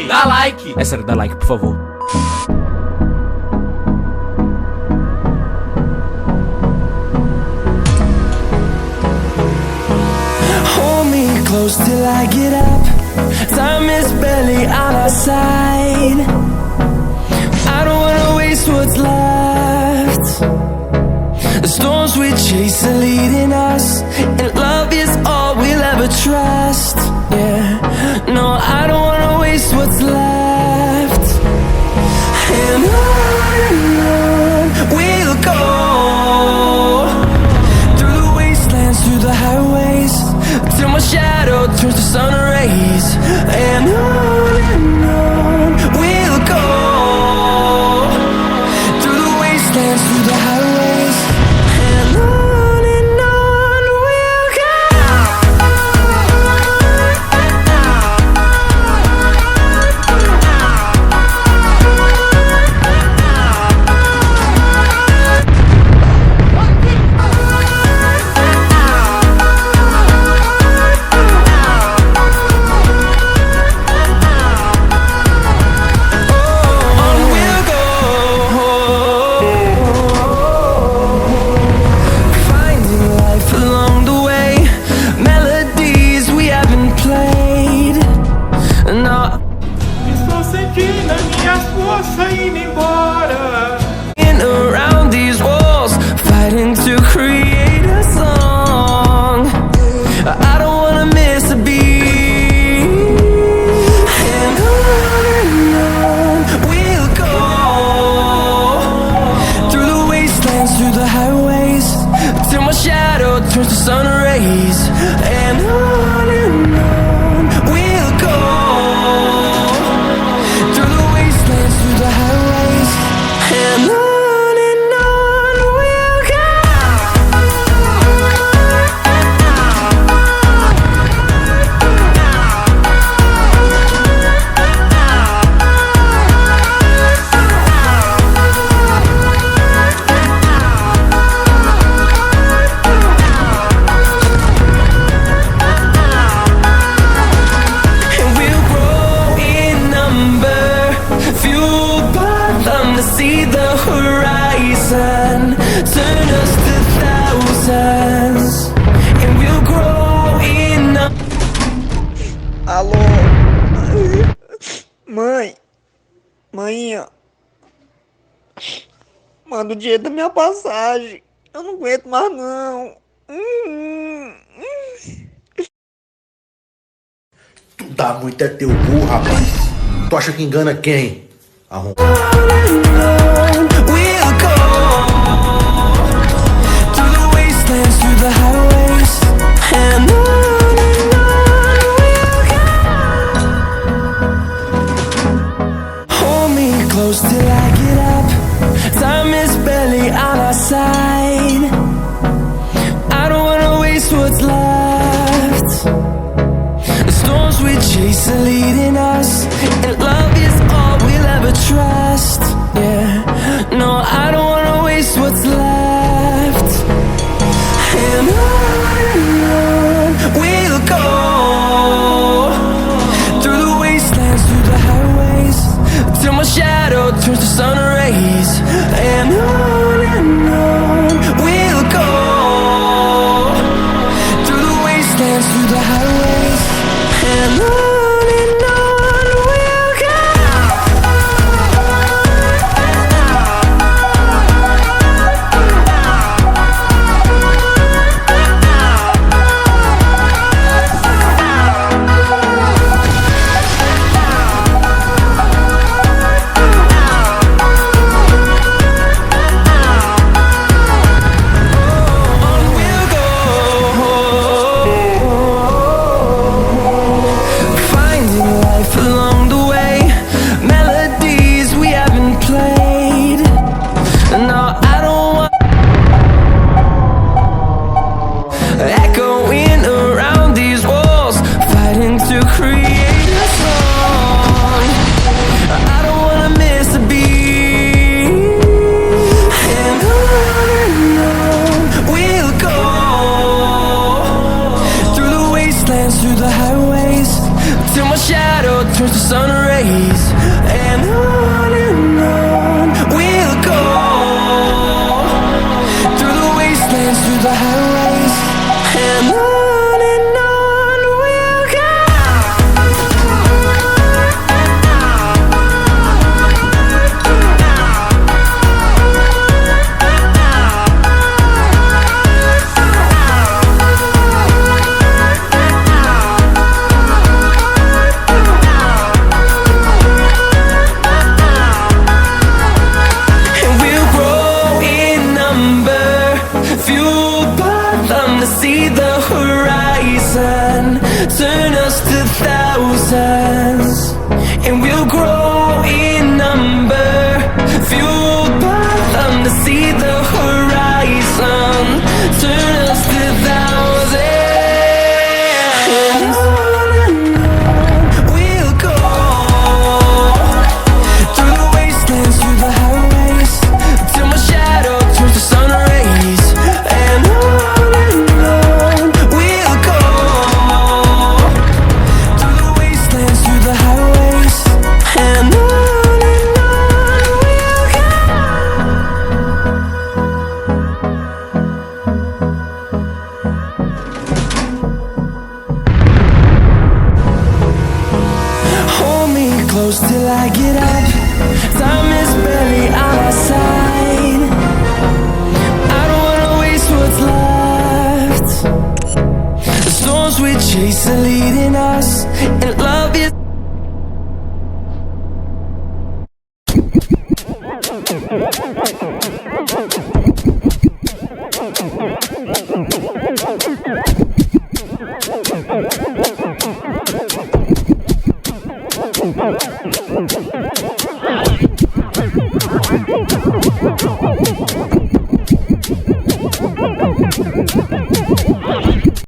Dá like! É sério, dá like, por favor. Hold me close till I get up. Time is barely on our side. I don't wanna waste what's left. The storms we chase are leading us, and love is all we'll ever trust. Yeah, no, I don't wanna waste what's left. And on we'll go, through the wastelands, through the highways, till my shadow turns to sun rays. And on we'll go, through the wastelands, through the highways, and on we'll go. Estou sentindo as minhas forças indo embora. Around these walls, fighting to create a song. I don't wanna miss a beat. And on we'll go, through the wastelands, through the highways, till my shadow turns to sun rays. And on we'll go, through the wastelands, through the highways, and on we'll go. And we'll grow in number, fueled by them to see the horizon, turn us to thousands. And we'll grow in number. Alô? Mãe? Mãinha? Manda o dinheiro da minha passagem. Eu não aguento mais não. Tu dá muito é teu cu, rapaz. Tu acha que engana quem? We'll go, through the wastelands, through the highways, and on we'll go. Hold me close till I get up. Time is barely on our side. I don't wanna waste what's left. The storms we chase are leading us, and love is all we'll ever trust. Yeah, no, I don't wanna waste what's left. And on we'll go, through the wastelands, through the highways, till my shadow turns to sun rays. And on we'll go, through the wastelands, through the highways, and on we'll go. rays, and on we'll go, through the wastelands, through the highways, and on we'll go. See the horizon, turn us to thousands, and we'll grow in number, fueled by them to see the horizon, turn us to thousands, and on we'll go, through the wastelands, through the highways, till my shadow turns to sun rays, and on close till I get up. Time is barely on our side. I don't wanna waste what's left. The storms we chase are leading us, and love is We'll be right back.